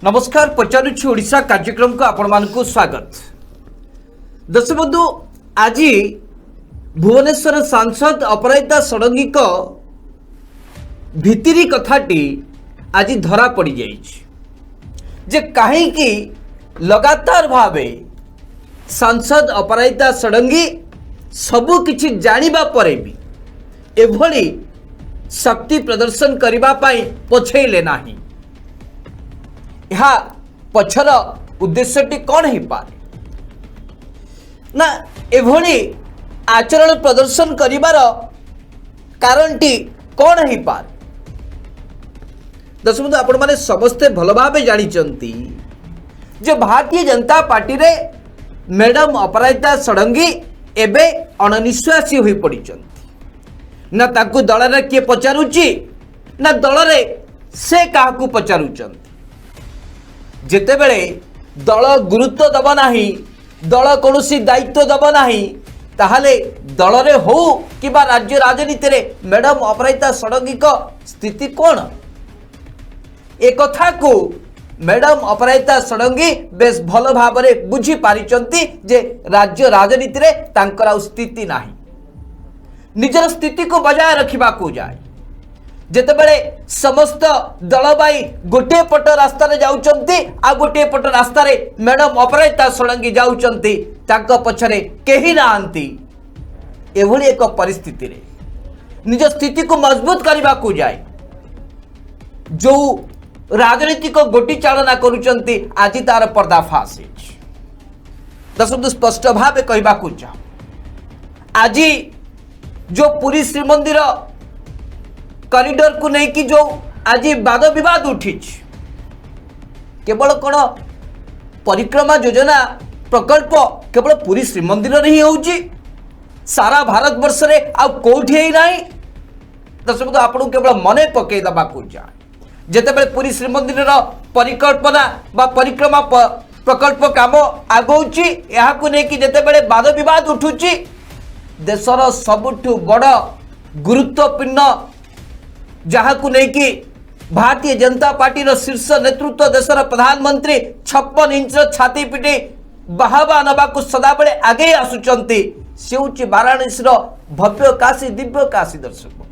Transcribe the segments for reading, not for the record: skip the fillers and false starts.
नमस्कार पचारुछि ओडिशा कार्यक्रम को आपण मानकु स्वागत। दर्शक बंधु आज भुवनेश्वर सांसद अपराजिता षडंगी को भितरी कथाटी आज धरा पड़ जे कहीं लगातार भावे सांसद अपराजिता षडंगी सबु किछि जानिबा परे भी एभली शक्ति प्रदर्शन करिबा पाई पछैले नाही। यह पछर उद्देश्यटी कौन हो पारे ना एभली आचरण प्रदर्शन करिबार कारणटी कौन हो पारे। दर्शक बंधु आपण माने समस्ते भल भावे जानिचंती जे भारतीय जनता पार्टी रे मैडम अपराजिता षडंगी एबे अणनिश्वासी होई पड़िचंती। ना ताकू दल रे किए पचारुची ना दल रे से काहाकू पचारुचंती। जेतेबेले दल गुरुत्व दब नाही दल कौनसी दायित्व दब नाही ताहले दल रे हो कि राज्य राजनीति रे मैडम अपराजिता षडंगी को स्थिति कौन ए कथा को मैडम अपराजिता षडंगी बेस भल भाव में बुझी पारिचंती जे राज्य राजनीति रे तांकर स्थिति नाही। निजर स्थिति को बजाय रखिबा को जाए जेतेबेले समस्त दलबाई गोटे पट रास्ता रे जाउचंती आ गोटे पट रास्ता रे मैडम अपराजिता षडंगी जाउचंती तांको पछरे केही नांती। एभली एक परिस्थिति रे निज स्थिति को मजबूत करबा को जाए जो राजनीतिक गोटी चालना करुचंती आज तार पर्दाफाश है। दर्शक स्पष्ट भाव कहबा को चाह आज जो पुरी श्रीमंदिर कॉरिडोर को लेकिन जो आज वाद विवाद उठी केवल कौन परिक्रमा योजना प्रकल्प केवल पुरी श्रीमंदिर ही होउची सारा भारत वर्ष रे आ कोठी ही नाही। दर्शक आपन केवल मने पकई दबा को जाए जेतेबेले पुरी श्रीमंदिर परिकल्पना बा परिक्रमा प्रकल्प काम आगौची यहा को लेकिन जेतेबेले वाद विवाद उठुची देशर सबुठु बड़ गुरुत्वपूर्ण जहाँ को लेकिन भारतीय जनता पार्टी शीर्ष नेतृत्व देशर प्रधानमंत्री 56 इंच छाती पिटी बाहवा नवा को सदाबले आगे आसुचंती से होची वाराणसी भव्य काशी दिव्य काशी। दर्शक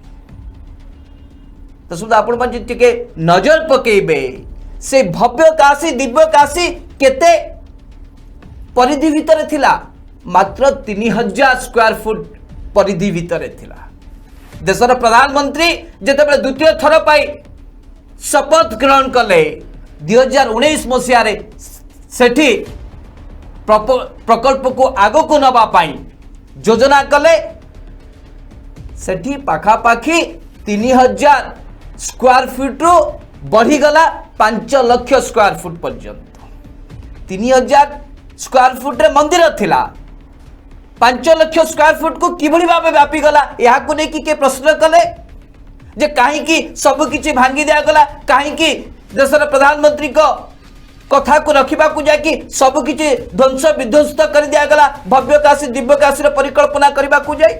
तो सुधा आपण माने टिके नजर पकेबे से भव्य काशी दिव्य काशी केते परिधि भितर थिला मात्र 3000 स्क्वायर फुट परिधि भितर थिला। देशर प्रधानमंत्री जेतेबेले द्वितीय थर पाई शपथ ग्रहण कले 2019 मसीह सेठी प्रकल्प को आगो को नबा पाई योजना कले सेठी पाखापाखी 3000 स्क्वायर फुट रु बढ़ी गला 5 लाख स्क्वायर फुट पर्यंत। 3000 स्क्वायर फुट रे मंदिर थिला 5 लाख स्क्वायर फुट को किभली भाव व्यापी गला यहा को लेकिन के प्रश्न कले जे काहे कि सब किछि भांगी दिया गला काहे कि देशर प्रधानमंत्री को कथा को रखिबा को जाय कि सब किछि ध्वंस विध्वंस कर दिया गला भव्य काशी दिव्य काशी रे परिकल्पना करबा को जाय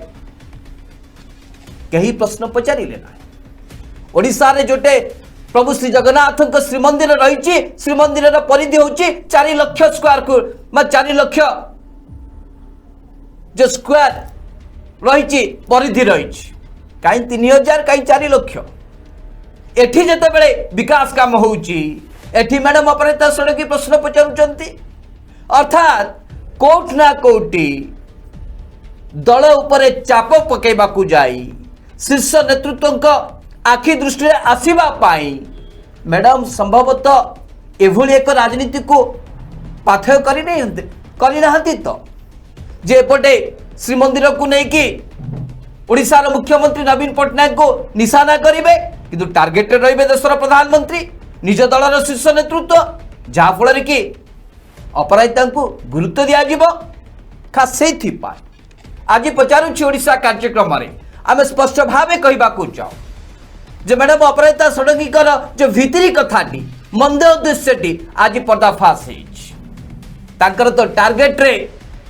कहीं प्रश्न पचारि लेना। ओडिशा रे जोटे प्रभु श्री जगन्नाथ को श्रीमंदिर रही श्रीमंदिर परिधि होची 4 लाख स्क्वायर फुट 4 लाख जो स्क्वायर रही परिधि रही कहीं 3000 कहीं 4 लाख एठी जेतेबेले विकास काम होउची एठी मैडम अपराजिता षडंगी प्रश्न पचारुचंती अर्थात कोठ ना कोटी दल उपरे चाप पकेबा को जाई शीर्ष नेतृत्व को आखि दृष्टि आसीबा पाई मैडम संभवतः एभली एक राजनीति को पाथय करी तो जे पटे श्रीमंदिर को लेकिन ओडिशार मुख्यमंत्री नवीन पट्टनायक को निशाना करेंगे किंतु टार्गेट रे रहिबे देशर प्रधानमंत्री निज दलर शीर्ष नेतृत्व जहाँ फल कि अपराजिता को गुरुत्व दिज्व खास से आज पचारुछि ओडिशा कार्यक्रम आम स्पष्ट भाव कहबा को चाहू जे मैडम अपराजिता षडंगी जो भितरी कथाटी मंद उद्देश्यटी आज पर्दाफाश हो तो टार्गेट रे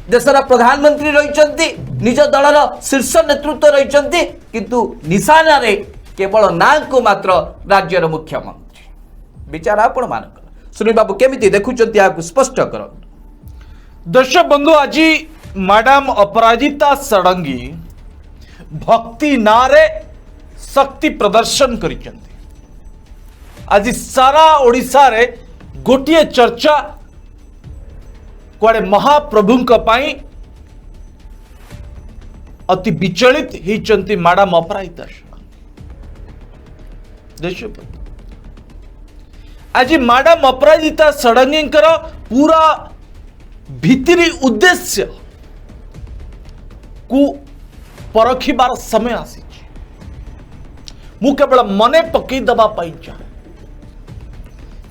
देशर प्रधानमंत्री रही निज दलर शीर्ष नेतृत्व रही किंतु निशाना रे केवल ना को मात्र राज्यर मुख्यमंत्री विचार आपण मान सुनील बाबू केमिति देखुचंती आपको स्पष्ट कर। दर्शक बंधु आज मैडम अपराजिता षडंगी भक्ति नारे शक्ति प्रदर्शन करिसेंती। आज सारा ओडिशा रे गोटिए चर्चा कुआडे महाप्रभु अति विचलित होती मैडम अपराजिता षडंगी। आज मैडम अपराजिता षडंगी पूरा भितरी उद्देश्य को परखिबार समय आसी। मु केवल मने पकई दबा पाई चाहे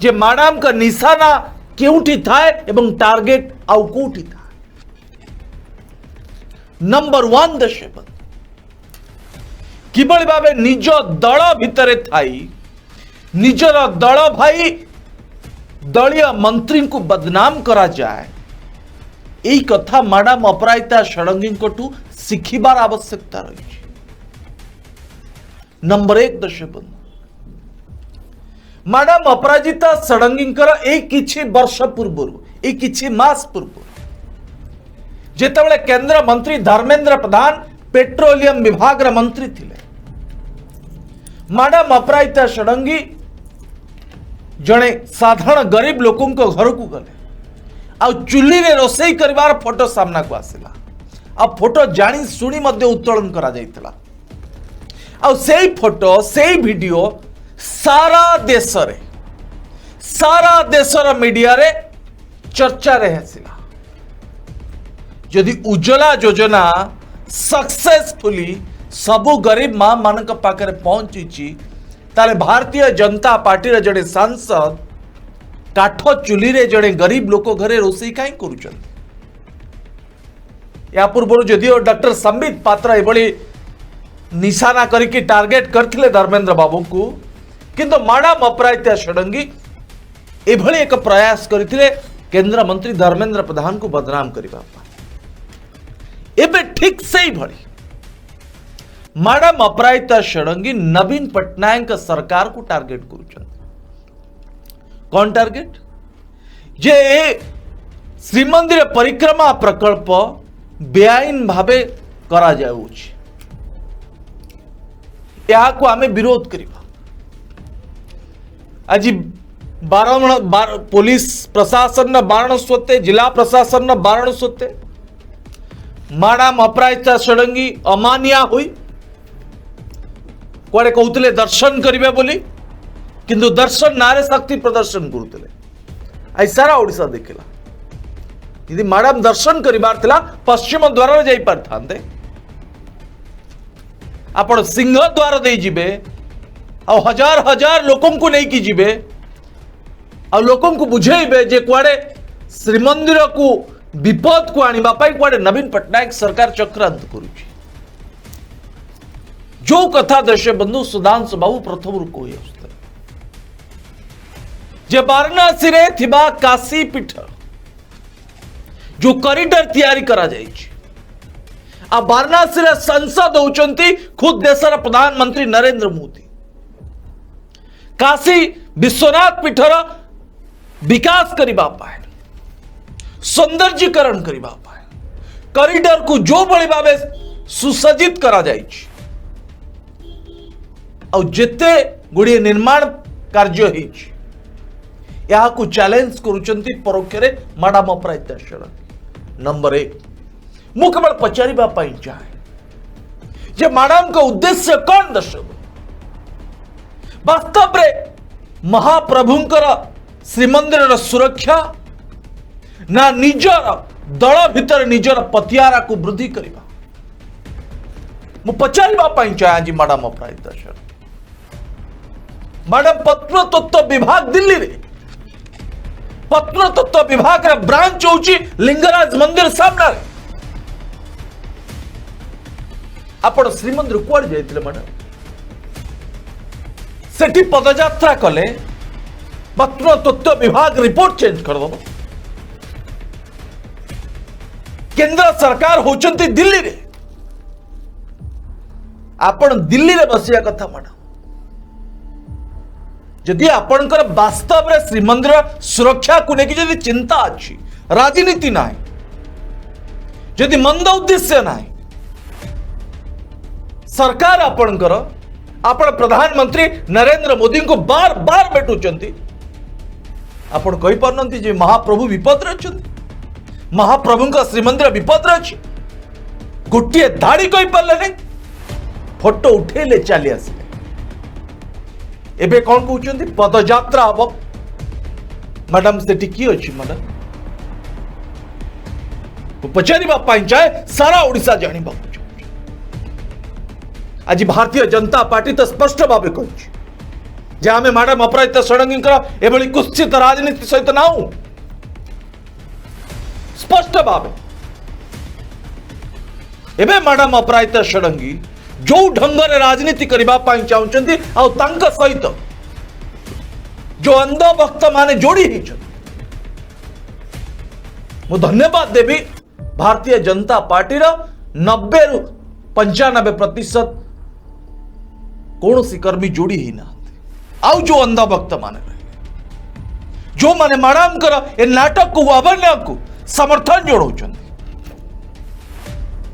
जे मैडम का निशाना केउठी थाए एवं टार्गेट आउ कोठी थाए। नंबर 1 दशक किबळी भाबे निज दल भितरे थाई निजर दल भाई दलीय मंत्री को बदनाम करा जाए यही कथा मैडम अपराजिता षडंगी को शिखिबार आवश्यकता रही। नंबर 1 दशक मैडम अपराजिता षडंगी किछि वर्ष पूर्व किछि मास पूर्व जेतेबेले केंद्र मंत्री धर्मेंद्र प्रधान पेट्रोलियम विभाग मंत्री थिले मैडम अपराजिता षडंगी जड़े साधारण गरीब लोकों घर को गले आ चुली रे रोसई करिवार फोटो सामना को आसिला। आ फोटो जानी सुनी मध्य उत्तोलन करा जाइतला। आ सेई फोटो सेई वीडियो सारा देशर मीडिया रे चर्चा रे हसिला। यदि उज्ज्वला योजना सक्सेसफुली सबु गरीब मां मानक पाखरे पहुंची ताले भारतीय जनता पार्टी रे जड़े सांसद काठ चुली रे जड़े गरीब लोक घरे रोसई कहीं करुचंती। या पूर्व जदिओ डॉक्टर संबित पात्र एभली निशाना करके टार्गेट करथिले धर्मेंद्र बाबू को किंतु मैडम अपराजिता षडंगी एभली एक प्रयास करथिले केंद्र मंत्री धर्मेंद्र प्रधान को बदनाम करबा। एबे ठीक से भली मैडम अपराजिता षडंगी नवीन पटनायक सरकार को टार्गेट करुचंती। कौन टार्गेट जे श्रीमंदिर परिक्रमा प्रकल्प बेआईन भावे करा जाउछि या को आमे विरोध करिबा। आज पुलिस प्रशासन बारण सोते जिला प्रशासन बारण सोते मैडम अपराजिता षडंगी अमानिया हुई कुआडे कहउतले दर्शन करिवे बोली किंतु दर्शन नारे शक्ति प्रदर्शन करुले। आज सारा ओडिशा देखला यदि मैडम दर्शन करिबार थिला पश्चिम द्वार जाई पारथांते आपण सिंह द्वार दे जिबे आ हजार हजार लोकों को नहीं की जिबे आ लोकों को बुझेइबे जे कुआडे श्रीमंदिर को विपद को आनिबा पाई कुआडे नवीन पटनायक सरकार चक्रांत करूची। जो कथा देश बंधु सुधांशु बाबू प्रथम कही आसुते जे वाराणसी रे थिबा काशी पीठ जो कॉरिडोर तैयारी करा जाइछि आ वाराणसी रे संसद होचंती खुद देशर प्रधानमंत्री नरेंद्र मोदी। काशी विश्वनाथ पीठर विकास करिबा पाए सौंदर्यीकरण करिबा पाए कॉरिडोर को जो बड़ी भावे सुसज्जित करा जाइछि आ जेते गुड़िए निर्माण कार्य होइछि या को चैलेंज करुचंती परोक्ष रे मैडम अपराजिता षडंगी। नंबर 1 मु केवल पचारिबा पाई चाहे जे मैडम का उद्देश्य कौन दर्शक वास्तव रे महाप्रभुंकर श्रीमंदिर सुरक्षा ना निजर दल भितर निजर पतियारा को वृद्धि करिबा मु पचारिबा पाई चाहे आज मैडम अपराजिता षडंगी। मैडम प्रत्नतत्व विभाग दिल्ली रे प्रत्नतत्व विभाग रे ब्रांच होची लिंगराज मंदिर सामना रे आपण श्रीमंदिर कुआडे जाइतिले मैडम सेठी पदयात्रा कले प्रत्नतत्व विभाग रिपोर्ट चेंज कर दो। केंद्र सरकार होचंती दिल्ली रे आपण दिल्ली रे बसिया कथा मैडम जदि आपणकर वास्तव रे श्रीमंदिर सुरक्षा को लेकिन जदि चिंता अच्छी राजनीति ना जदि मंद उद्देश्य ना सरकार आपणकर आपण प्रधानमंत्री नरेंद्र मोदी को बार बार भेटुचंती आपण कहि पारनंती जे महाप्रभु विपद रे अछंती महाप्रभु का श्रीमंदिर विपद रे अछि गोटिए धाड़ी कहि पारले नै फोटो उठेले चली आसिले एबे कौन कहउचंती पदयात्रा हबो मैडम सेठी की अछि मैडम पचारिबा पाई चाहे सारा ओडिसा जानिबा आज भारतीय जनता पार्टी तो स्पष्ट भाव कहे आम मैडम अपराजिता षडंगी एभली कुत्सित राजनीति सहित ना स्पष्ट भाव एबे मैडम अपराजिता षडंगी जो ढंग से राजनीति करने चाहते सहित जो अंधभक्त माने जोड़ी मु धन्यवाद देवी भारतीय जनता पार्टी 90 रु 95% कौन सी कर्मी जोड़ी ही ना आउ जो अंधभक्त माने रहे जो माने मैडम कर ए नाटक को अवन्य को समर्थन जोड़ौछन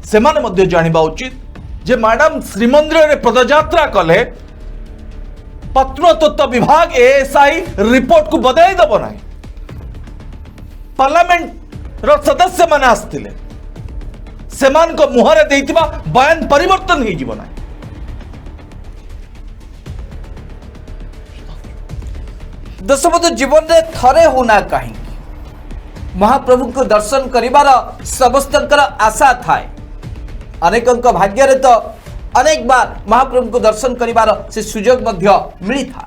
से माने मध्य जानिबा उचित जे मैडम श्रीमंदिर रे पदयात्रा कले प्रत्नतत्व विभाग एएसआई रिपोर्ट को बदलाई दब ना पार्लियामेंट रो सदस्य माने आस्तिले सेमान को मुहरे देइतिबा बयान परिवर्तन ही जीवना दशबंधु जीवन में थरे होना कहीं महाप्रभु को दर्शन करिबार समस्तंकर आशा थाए अनेकंक भाग्य रे तो अनेक बार महाप्रभु को दर्शन करिबार से सुजोग मध्य मिली था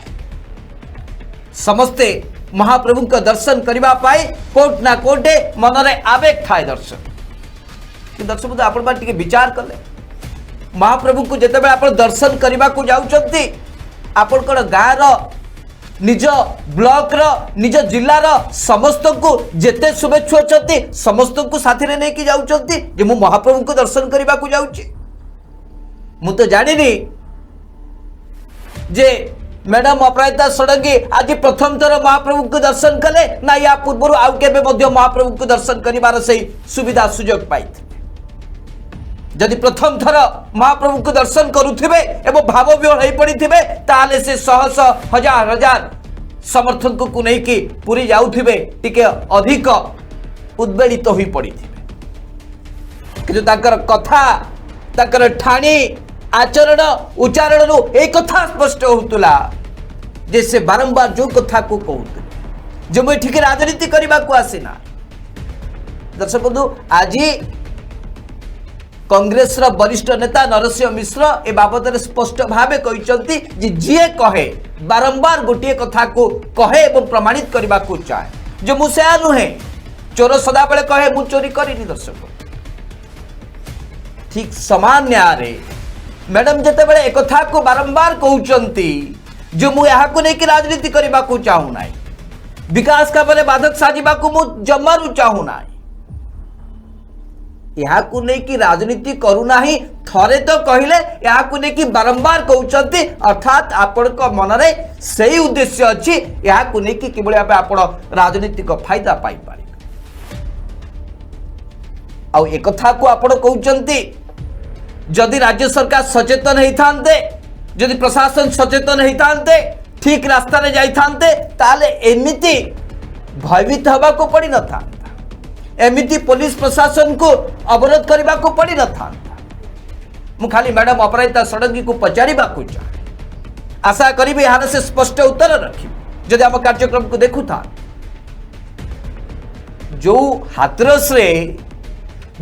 समस्ते महाप्रभु को दर्शन करिबा पाई कोट ना कोटे मन रे आवेग थाए दर्शन कि दर्शक आपण बार टिके विचार कले महाप्रभु को जेतेबेले आपण दर्शन करिबा को जाउचंती आपण कोन गाँ रो निज ब्लॉक रो निज जिल्ला रो समस्त को जेते शुभेच्छु अछंती समस्त को साथी रे नेकी जाउचंती जे मु महाप्रभु को दर्शन करिबा को जाउची मु तो जानिनी जे मैडम अपराजिता षडंगी आज प्रथम थर महाप्रभु को दर्शन कले ना या पूर्व आउ केबे मध्य महाप्रभु को दर्शन करिबार सही सुविधा सुजोग पाइथे जदि प्रथम थर महाप्रभु को दर्शन करुथिबे एवं भाव विह्वल हो पड़िथिबे ताले से शह शह हजार हजार समर्थक को नहीं कि पूरी जाउथिबे टिके अधिक उद्वेलित हो पड़िथिबे किंतु ताकर कथा ताकर ठाणी आचरण उच्चारण रो एक कथा स्पष्ट होतुला जे से बारंबार जो कथा को कहउते जे मैं ठीक राजनीति करबा को आसीना दर्शक बंधु आज कांग्रेस वरिष्ठ नेता नरसिंह मिश्र ए बाबद स्पष्ट भावे कहते जी कहे बारंबार गोटे कथा को कहे एवं प्रमाणित करने को चाहे जो मुझे नुहे चोर सदा बेले कहे मु चोरी करिनी दर्शक ठीक समान न्याय मैडम जिते बड़े एक कथा को बारंबार कहते जो मु यहाँ को लेकिन राजनीति करने को चाहूना विकास काम बाधक साजिबा को मु जमारू चाहूना यहाँ को लेकिन राजनीति करूना ही थरे तो कहले यहाँ को लेकिन बारंबार कहते अर्थात आपण मन में सही उद्देश्य अच्छी यहाँ को लेकिन किभली भाव आपण राजनीतिक फायदा पाई पारे आउ एक कथा को आपण कहते जदि राज्य सरकार सचेतन होते जदि प्रशासन सचेतन होते ठीक रास्ता रे जाइथांते ताले एमिति भयभीत हवा को पड़ी न था एमिति पुलिस प्रशासन को अवरोध करने को पड़ी न था मु खाली मैडम अपराजिता षडंगी को पचारिबा को चाहे आशा करी यार से स्पष्ट उत्तर रखी जदि आम कार्यक्रम को देखु था जो हाथरस रे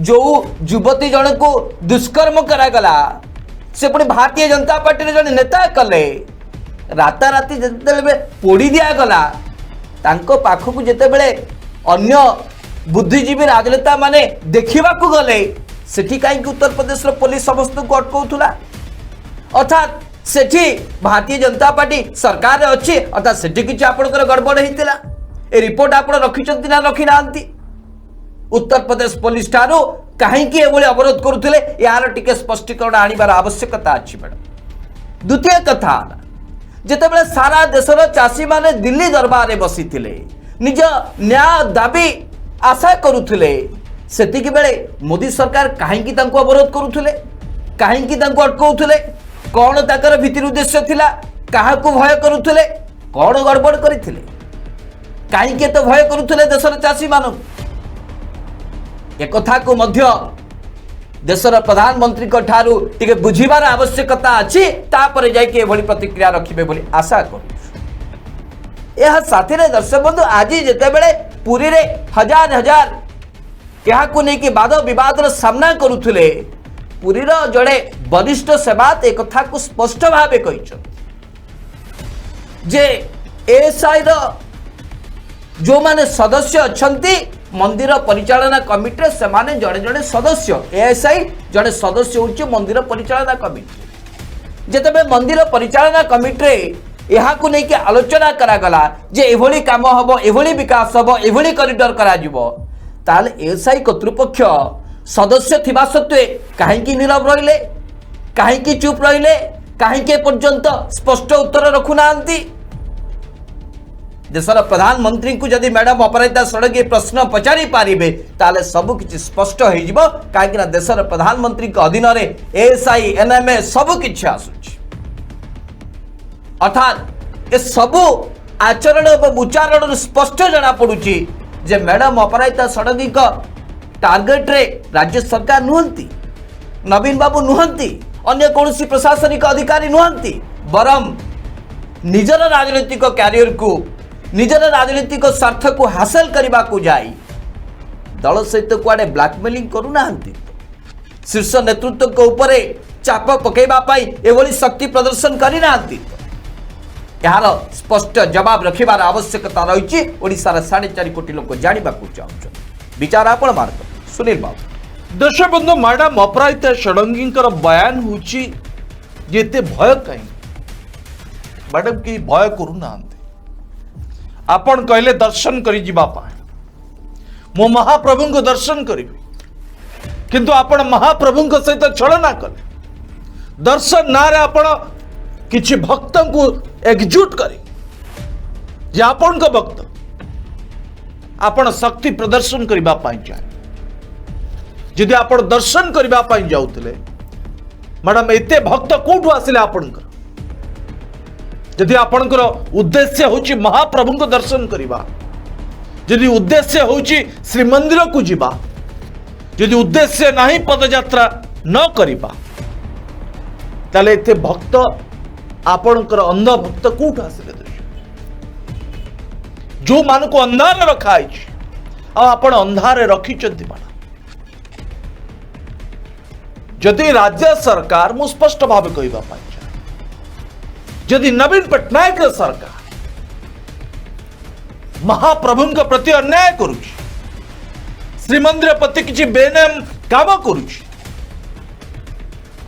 जो युवती जन को दुष्कर्म करागला से पुणी भारतीय जनता पार्टी जन नेता कले राताराति जिते पोड़ी दिगला पाखक जिते अन्य बुद्धिजीवी राजनेता माने देखा गले सेठी कहीं उत्तर प्रदेश पुलिस समस्त को अटकाउला अर्थात सेठी भारतीय जनता पार्टी सरकार अच्छी अर्थात सेठी किसी आपंकर गड़बड़ होता ए रिपोर्ट आप रखिंट ना रखी ना उत्तर प्रदेश पुलिस ठारू कहीं अवरोध करुले यार टिके स्पष्टीकरण आनिबार आवश्यकता अच्छी मैडम द्वितीय कथा ଯେତେବେଳେ ସାରା ଦେଶର ଚାଷୀ ମାନେ ଦିଲ୍ଲୀ ଦରବାରରେ ବସିଥିଲେ ନିଜ ନ୍ୟାୟ ଦାବି ଆଶା କରୁଥିଲେ ସେତିକି ବେଳେ ମୋଦି ସରକାର କାହିଁକି ତାଙ୍କୁ ଅବରୋଧ କରୁଥିଲେ କାହିଁକି ତାଙ୍କୁ ଅଟକାଉଥିଲେ କଣ ତାଙ୍କର ଭିତର ଉଦ୍ଦେଶ୍ୟ ଥିଲା କାହାକୁ ଭୟ କରୁଥିଲେ କଣ ଗଡ଼ବଡ଼ କରିଥିଲେ କାହିଁକି ଏତେ ଭୟ କରୁଥିଲେ ଦେଶର ଚାଷୀ ମାନଙ୍କୁ एकथाको मध्य देशर प्रधानमंत्री ठारू टिके बुझिबार आवश्यकता अछि तापर जाइके एभली प्रतिक्रिया रखिबे बोली आशा करू यह साथी रे दर्शक बंधु आज जेतेबेले पुरी रे हजार हजार यहाको नै कि वाद विवाद रो सामना करूथले पुरी रो जड़े वरिष्ठ सेवात एक कथा को स्पष्ट भाबे कहिछन जे एएसआई रो जो माने सदस्य अछंती मंदिर परिचालना कमिटी से माने जड़े जड़े सदस्य एएसआई जड़े सदस्य होची मंदिर परिचालना कमिटी जेतबे मंदिर परिचालना कमिटी यहाँ को लेकिन आलोचना करागला जे एभली काम हबो एभली विकास हबो एभली कॉरिडोर करा जिवो ताल एएसआई कर्तृपक्ष सदस्य थिबा सत्वे काहेकि नीरव रहिले काहेकि चुप रहिले काहेकि पर्यंत स्पष्ट उत्तर रखु नांती देशर प्रधानमंत्री को जदि मैडम अपराजिता षडंगी प्रश्न पचारि पारिबे ताले सब किछि स्पष्ट हो जिवो काहेकि ना देशर प्रधानमंत्री के अधीन रे एएसआई एनएमए सब किछि आसुछि अर्थात ए सब आचरण और उच्चारण स्पष्ट जना पड़ुछि जे मैडम अपराजिता षडंगी को टार्गेट रे राज्य सरकार नुहंती नवीन बाबू नुहंती अन्य कौनसी प्रशासनिक अधिकारी नुहंती बरम निजर राजनीतिक कैरियर को निजर राजनीतिक स्वार्थ को हासिल करने को जाई दल सहित कुआडे ब्लैकमेलिंग करूना शीर्ष नेतृत्व को ऊपर चाप पकेबा एभली शक्ति प्रदर्शन करना यार स्पष्ट जवाब रखिबार आवश्यकता रही ओडिशार 4.5 कोटी लोक जानवा चाहते विचार आपण मार्ग सुनील बाबू दर्शक बंधु मैडम अपराजिता षडंगी बयान होची जेते भय कहीं मैडम की भय करूना आपण कहले दर्शन करी जीवा पाए मो महाप्रभु को दर्शन करी किंतु आपण महाप्रभु को सहित छलना कले दर्शन ना रे आपण किछि भक्त को एकजुट करी जे आपण को भक्त आपण शक्ति प्रदर्शन करबा पाई चाहे जदि आपण दर्शन करबा पाई जाउतले मैडम एते भक्त कोठु आसिले आपणकर जदि आपणकर उद्देश्य होची महाप्रभु को दर्शन करबा जदि उद्देश्य होची श्रीमंदिर को जीवा जदि उद्देश्य नहीं पदयात्रा न करबा ताले एते भक्त आपणकर अंध भक्त कोठु आसिले जो मान को अंधार रखा आपण अंधारे रखिचंती मान जदि राज्य सरकार मु स्पष्ट भाव कहबा पाई जदि नवीन पट्टनायक सरकार महाप्रभु के प्रति अन्याय करुछि श्रीमंदिर प्रति किछि बेनियम काम करुछि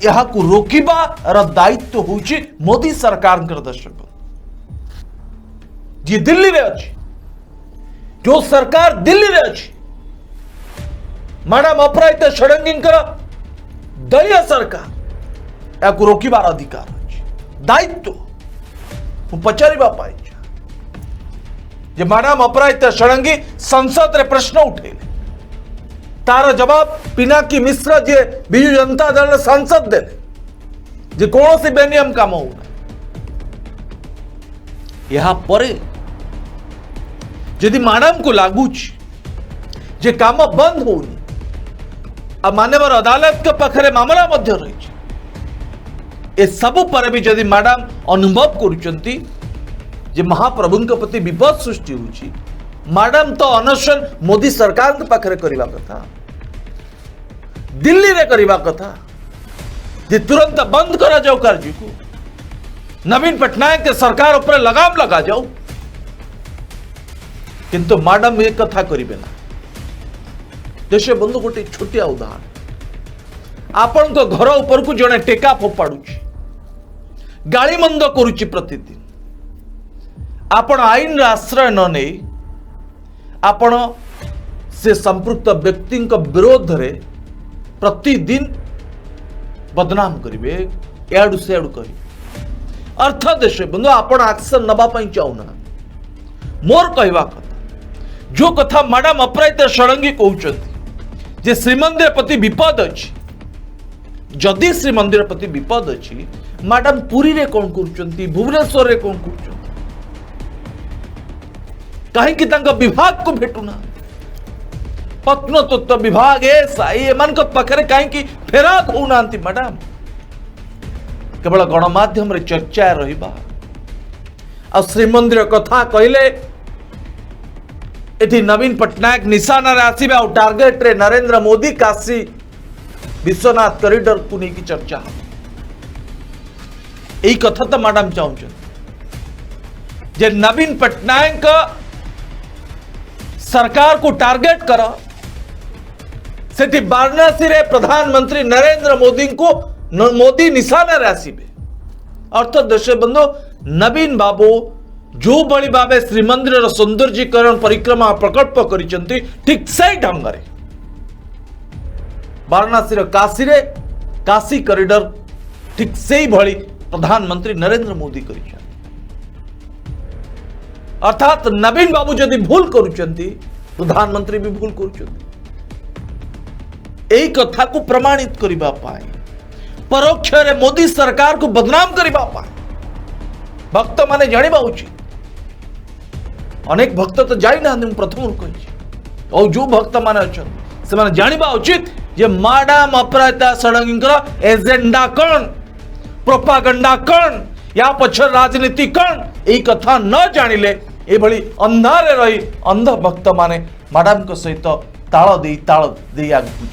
यहा को रोकिबा र दायित्व होछि मोदी सरकार के दर्शक जी दिल्ली रे अछि जो सरकार दिल्ली रे अछि मैडम अपराजिता षडंगी दलीय सरकार या को रोकिबार अधिकार अछि दायित्व पचारिबा पाई जे मैडम अपराजिता षडंगी संसद रे प्रश्न उठेले तार जवाब पिनाकी मिश्र जे बिजु जनता दल सांसद देले जे कौन से बेनियम काम हो यहाँ परे यदि मैडम को लागुच जे काम बंद होनी आ मानवर अदालत के पाखरे मामला मध्य रही ए सब पर भी यदि मैडम अनुभव करुचंती जे महाप्रभु के प्रति विपद सृष्टि होची मैडम तो अनशन मोदी सरकार के पाखरे करिबा कथा दिल्ली रे करिबा कथा जे तुरंत बंद करा जाओ कार्य को नवीन पटनायक के सरकार ऊपर लगाम लगा जाओ किंतु मैडम ये कथा करिबे ना देश बंधु गोटे छोटिया उदाहरण आपण को घर ऊपर को जने टेका फोपाडुची गाली मंद करुची प्रतिदिन आपण आईन आश्रय न नहीं आपण से संपृक्त व्यक्ति विरोध रे प्रतिदिन बदनाम करिवे एडु से एडु करिवे अर्थ देश बंधु आपण एक्शन नबा चाहूना मोर कहवा कथा जो कथा मैडम अपराजिता षडंगी कहउछंती जे श्रीमंदिर प्रति विपद अछि जदि श्रीमंदिर प्रति विपद अछि मैडम पुरी रे कोन करूछंती भुवनेश्वर रे कोन करूछंती कहीं तांका विभाग को भेटुना प्रत्नतत्व विभाग एसआई एमान को पाखरे कहीं फेराक होना मैडम केवल गणमाध्यम रे चर्चा रहिबा आ श्रीमंदिर कथा कहले एठी नवीन पटनायक निशाना रे आसीबे आ टार्गेट रे नरेंद्र मोदी काशी विश्वनाथ कॉरिडोर को नहीं की चर्चा यही कथा तो मैडम चाहूँ जे नवीन पटनायक सरकार को टार्गेट कर सेठी वाराणसी रे प्रधानमंत्री नरेंद्र मोदी को मोदी निशाना रे आसीबे अर्थ देश बंधु नवीन बाबू जो बड़ी भावे श्रीमंदिर सौंदर्यीकरण परिक्रमा प्रकल्प करिसेंती ठीक सही ढंग रे वाराणसी काशी काशी कॉरिडोर ठीक से भली प्रधानमंत्री नरेंद्र मोदी कर अर्थात नवीन बाबू जदि भूल करुचंती प्रधानमंत्री भी भूल करुचंती एही कथा को प्रमाणित करिबा पाए परोक्ष रे मोदी सरकार को बदनाम करिबा पाए भक्त माने जानिबा उचित अनेक भक्त तो जाई ना प्रथम कहि और जो भक्त माने अछन से माने जानिबा उचित ये मैडम अपराजिता षडंगी एजेंडा कौन प्रोपागंडा कौन या पछर राजनीति कौन यही कथा न जानिले ए भली अंधारे रही अंध भक्त माने मैडम को सहित ताल दे आगु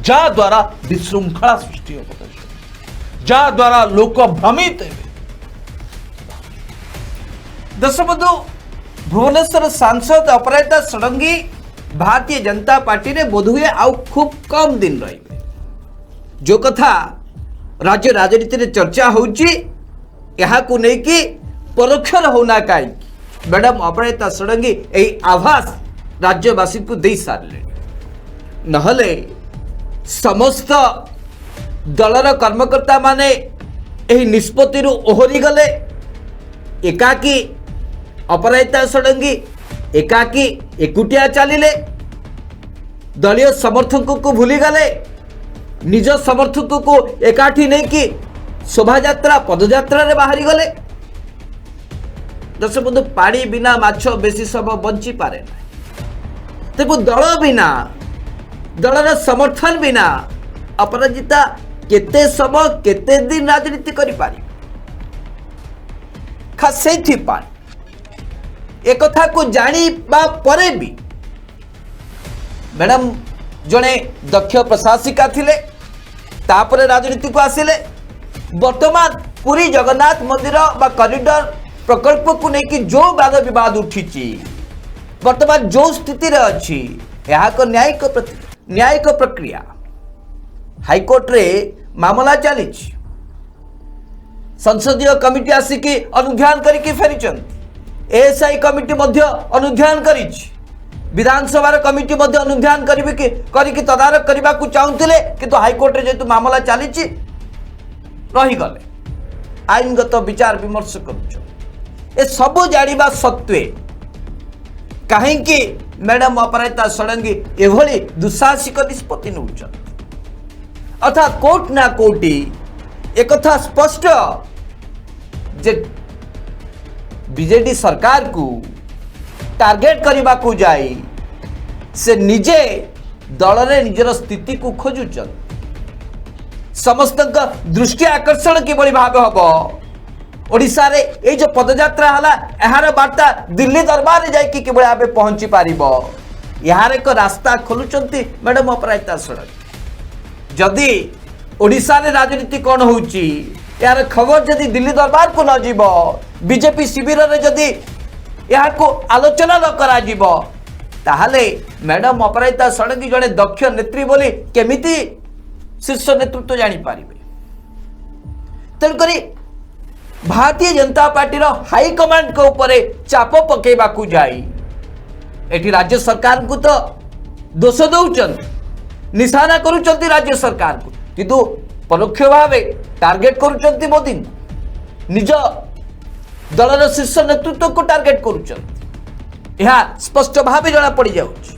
जा द्वारा विशृंखला सृष्टि हो जा द्वारा लोक भ्रमित हेबे दशबंधु भुवनेश्वर सांसद अपराजिता षडंगी भारतीय जनता पार्टी रे बोधुए आउ खूब कम दिन रहिबे जो कथा राज्य राजनीति रे चर्चा होउची यहा को नै कि परोक्षर होना काई मैडम अपराजिता षडंगी एही आभास राज्यवासी को दे सारले नहले समस्त दलर कर्मकर्ता माने एही निष्पत्ति रु ओहरी गले एकाकी अपराजिता षडंगी एकाकी एकुटिया चलिले दलीय समर्थकों को भूली गले निज समर्थकों को एकाठी नहीं कि शोभा यात्रा पदयात्रा रे बाहरी गले दर्शक बंधु पानी बिना माछ बेसी सब बंची पारे ना तेको दल बिना दलर समर्थन बिना अपराजिता केते समय केते दिन राजनीति करि पारि खास सेथि पाइ एक कथा को जानिबा परे भी मैडम जड़े दक्ष प्रशासिका थिले तापरे राजनीति को आसिले वर्तमान पुरी जगन्नाथ मंदिर बा कॉरिडोर प्रकल्प को लेकिन जो वाद विवाद उठी वर्तमान जो स्थिति रे अच्छी यहाँ को न्यायिक प्रक्रिया हाईकोर्ट रे मामला चली संसदीय कमिटी आसिकी अनुध्यान करके फेरी एएसआई कमिटी मध्य अनुध्यान करी विधानसभा कमिटी मध्य अनुध्यान करिकी तदारक करने को चाहूले किंतु हाईकोर्ट रे जेतु मामला चली रहीगले आईनगत विचार विमर्श कर सबू जानिबा सत्वे कहीं मैडम अपराजिता षडंगी एभली दुस्साहसिक निष्पत्ति नौछन अर्थात कोर्ट ना कोर्टी एक कथा स्पष्ट जे बीजेडी सरकार को टार्गेट करने को जाई से निजे दल रे निजर स्थिति को खोजुचन समस्त दृष्टि आकर्षण किभली भाव हम ओडिशा रे ए जो पदयात्रा हला एहार वार्ता दिल्ली दरबार रे जाई कि भाव पहुंची पारिबो यार एक रास्ता खोलुचंती मैडम अपराजिता षडंगी जदि ओडिशा रे राजनीति कौन होउची यार खबर जदि दिल्ली दरबार को न जीव बीजेपी शिविर रे जदि यहाँ को आलोचना न करा जीवो ताहले मैडम अपराजिता षडंगी जड़े दक्ष नेत्री बोली केमिति शीर्ष नेतृत्व जानी पारिबे तेणुकरी भारतीय जनता पार्टी हाईकमांड के ऊपर चाप पकेबा को जाई एठी राज्य सरकार को तो दोष दौचन निशाना करुचंती राज्य सरकार को किंतु परोक्ष भाव टार्गेट करुचंती मोदी निज दलर शीर्ष नेतृत्व को टार्गेट करुचंती यह स्पष्ट भाव जना पड़ जाउछि।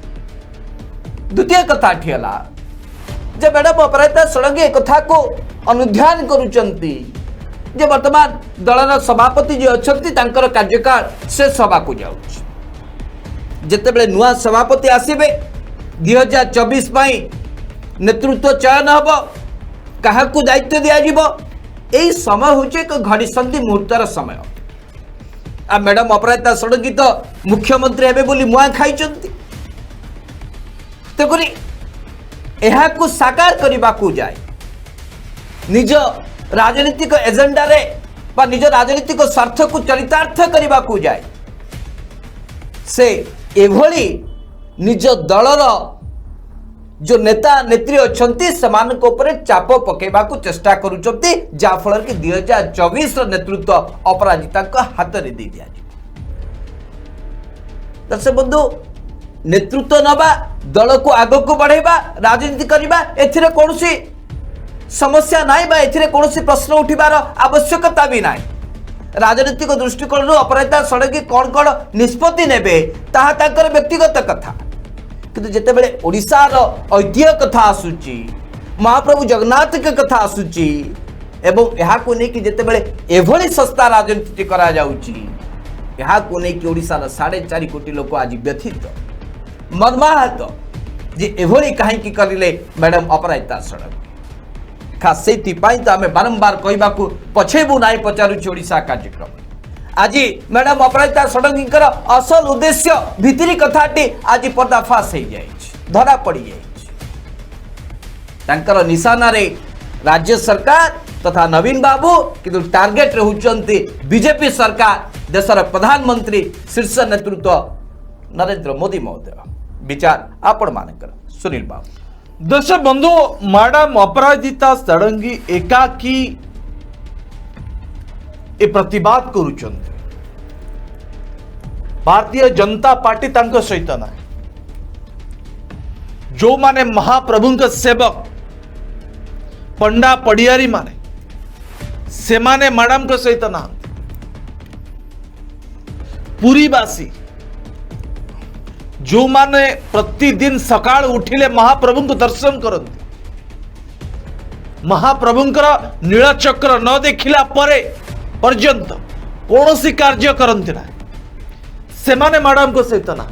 द्वितीय कथा ठिला जे मैडम अपराजिता षडंगी एक कथा को अनुध्यान करुचंती जे वर्तमान दलर सभापति जे अछंती तांकर कार्यकाल से सभा को जाउछि। जेतेबेले नुआ सभापति आसीबे 2024 पई नेतृत्व चयन हबो काहाकू दायित्व दिया जीवो एई समय होचे एक घड़ीसंधि मुहूर्तर समय। आ मैडम अपराजिता षडंगी तो मुख्यमंत्री हेबे बोली मुआ खाइचंती तेकुरी एहाकू साकार करबा को जाय निज राजनीतिक एजेंडा रे बा निज राजनीतिक स्वार्थ को चरितार्थ करबा को जाय से एभली निज दलर जो नेता नेत्री अछंती समान ऊपर चाप पकेबा को चेष्टा करूचंती जा फल कि 2024 रो नेतृत्व अपराजिता को हाथ रे दे दिया। दर्शक बंधु नेतृत्व नबा दल को आग को बढ़ेबा राजनीति करबा एथिरे कोनोसी समस्या नाही बा एथिरे कोनोसी प्रश्न उठिबार आवश्यकता भी नाही। राजनीतिक दृष्टिकोण अपराजिता षडंगी कौन कौन निष्पत्ति नेबे ताहा ताकर व्यक्तिगत कथा किंतु जेतेबेले ओडिशार ऐतिह्य कथा आसुची महाप्रभु जगन्नाथ के कथा आसुची एवं यहाँ को नहीं कि जेतेबेले एभली सस्ता राजनीति करा जाउची यहाँ को नहीं कि ओडिशार 4.5 कोटी लोक आज व्यथित मर्माहत जे एभली कहीं करिले मैडम अपराजिता षडंगी खास से तो आम बारंबार कहवाकू पछेबू ना पचारुची ओडिशा कार्यक्रम आज मैडम अपराजिता षडंगी असल उद्देश्य भितरी कथाटी आज पर्दाफाश हो धरा पड़ जाकर निशाना रे राज्य सरकार तथा नवीन बाबू किंतु टार्गेट होती बीजेपी सरकार देशर प्रधानमंत्री शीर्ष नेतृत्व नरेंद्र मोदी महोदय विचार आपण मानकर सुनील बाबू। दर्शक बंधु मैडम अपराजिता षडंगी एकाकी ए प्रतिवाद करुचंती भारतीय जनता पार्टी तांको सहित ना जो माने महाप्रभु का सेवक पंडा पडियारी माने से माने मैडम को सहित ना पुरीवासी जो माने प्रतिदिन सकाळ उठिले महाप्रभु को दर्शन करती महाप्रभु नीलचक्र न देखिला परे पर्यंत कौन सी कार्य करती ना से माने मैडम को सहित ना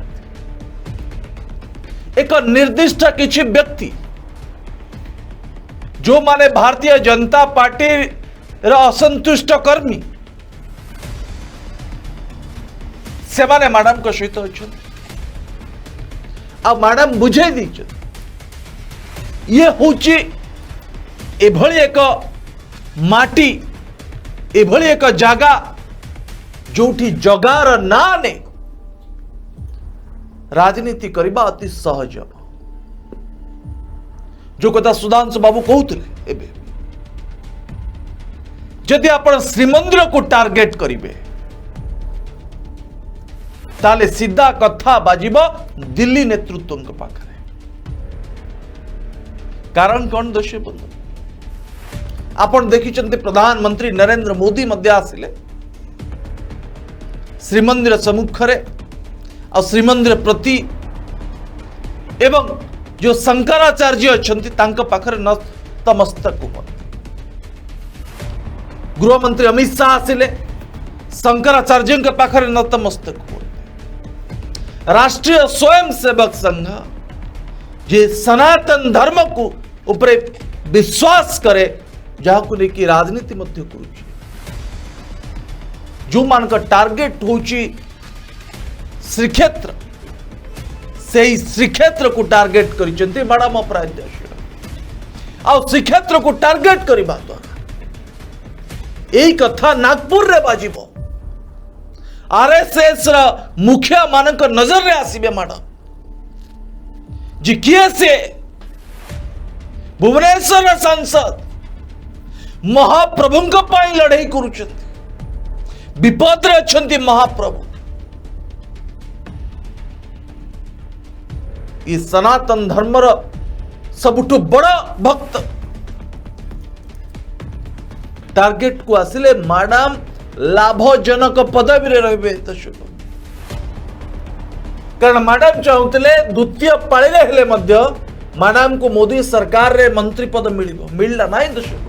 एक निर्दिष्ट किछि व्यक्ति जो माने भारतीय जनता पार्टी असंतुष्ट कर्मी से माने मैडम को सहित अच्छा आ मैडम बुझे दी ये हूँ एभली एक माटी एभली एक जगह जोठी जगार ना ने राजनीति करबा अति सहज जो कथा सुधांशु बाबू कहते जदि आपण श्रीमंदिर को टार्गेट करिवे ताले सीधा कथा बाजिब दिल्ली नेतृत्व पाखरे कारण कौन दोषी बंधु आपण देखिचंती प्रधानमंत्री नरेंद्र मोदी मध्य आसिले श्रीमंदिर सम्मुख और श्रीमंदिर प्रति एवं जो शंकराचार्य अच्छंती तांका पाखरे नतमस्तक हुअନ୍ତି गृहमंत्री अमित शाह आसिले शंकराचार्य के पाखरे नतमस्तक हुअନ୍ତି राष्ट्रीय स्वयंसेवक संघ जे सनातन धर्म को उपरे विश्वास करे जहाँ को लेकिन राजनीति मध्य करुच्ची जो मान का टार्गेट होची श्रीक्षेत्र से ही श्रीक्षेत्र को टार्गेट करिसेंती मैडम अपराजिता आ श्रीक्षेत्र को टार्गेट करबा द्वारा यही कथा नागपुर रे बाजिबो आरएसएस रा मुखिया मानक नजर रे आसीबे मैडम जी किए से भुवनेश्वर सांसद महाप्रभु लड़ाई करुछंती विपद रे अछंती महाप्रभु ये सनातन धर्मर सबुठु बड़ा भक्त टार्गेट को आसिले मैडम लाभजनक पदवी रे रहिबे दर्शक कारण मैडम चाहूले द्वितीय पाळी रे हेले मध्य मैडम को मोदी सरकार रे मंत्री पद मिलला नहीं दर्शक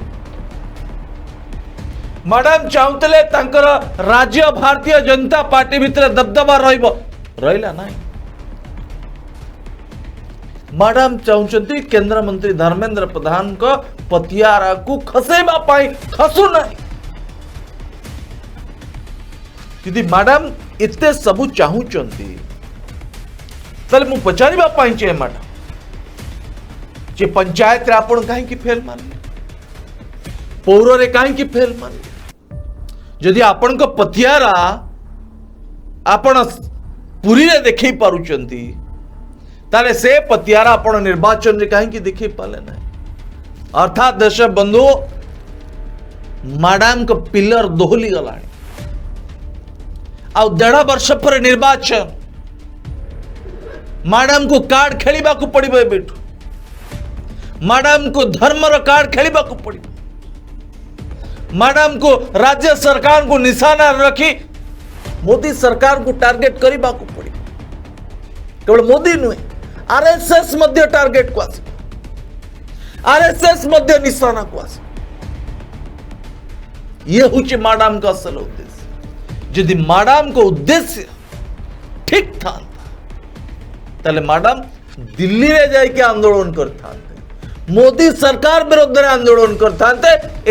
मैडम चाहूले तांकर राज्य भारतीय जनता पार्टी भितर दबदबा रहिला नहीं मैडम चाहते केंद्र मंत्री धर्मेंद्र प्रधान को पतियारा को खसेबा पाई खसु नहीं यदि मैडम इतने सबू चाहूचंती तले मु पचारिबा पाई चे मैडम जे पंचायत रे आपण काहे की फेल मानले पौर रे काहे की फेल मानले जदि आपण को पतियारा आपण पुरी रे देखै पारुचंती ताले से पतियारा आपण निर्वाचन रे काहे की देखै पाले ना अर्थात देश बंधु मैडम को पिलर दोहली गलानी आ 1.5 वर्ष पर निर्वाचन मैडम को कार्ड खेलिबा को पड़िबो बेटू मैडम को धर्मर कार्ड खेलिबा को पड़िबो मैडम को राज्य सरकार को निशाना रखी मोदी सरकार को टारगेट करबा को पड़िबो केवल मोदी नुहे आरएसएस मध्य टारगेट को आस आरएसएस मध्य निशाना को आस ये हुचे मैडम का असल उद्देश्य यदि मैडम को उद्देश्य ठीक था ताले मैडम दिल्ली रे जाके आंदोलन करता मोदी सरकार विरोध में आंदोलन करता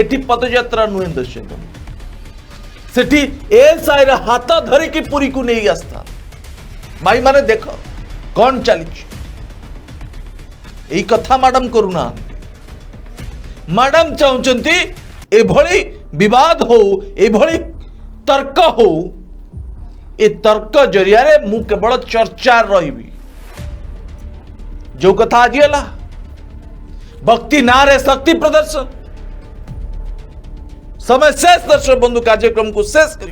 एटी पदयात्रा नुहे दर्शक सेठी एसआई रे हाथ धरी की पुरी को नहीं आस्था भाई माने देखो कौन चली कथा मैडम करूना मैडम चाहते एभली विवाद हो एभली तर्क हो ए तर्क जरिया रे मु केवल चर्चा रही जो कथा आज है भक्ति नारे शक्ति प्रदर्शन समय शेष दर्शक बंधु कार्यक्रम को शेष कर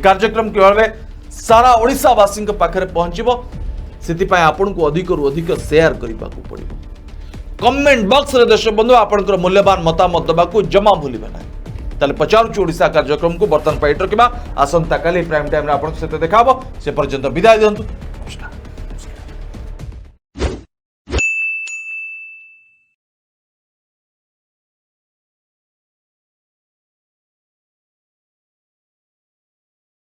कार्यक्रम केवल सारा ओडिशा वासी पाखे पहुंचब से आपन को अधिक रु अधिक शेयर करने को पड़ो कमेंट बॉक्स रे दर्शक बंधु आपंकर मूल्यवान मतामत देवाक जमा भूलिबे ना ताले पचारुछु ओडिशा कार्यक्रम को बर्तन पाइट रखा आसंता काली प्राइम टाइम रे आपन सहित देखाबो से पर्यंत विदाय दियंतु।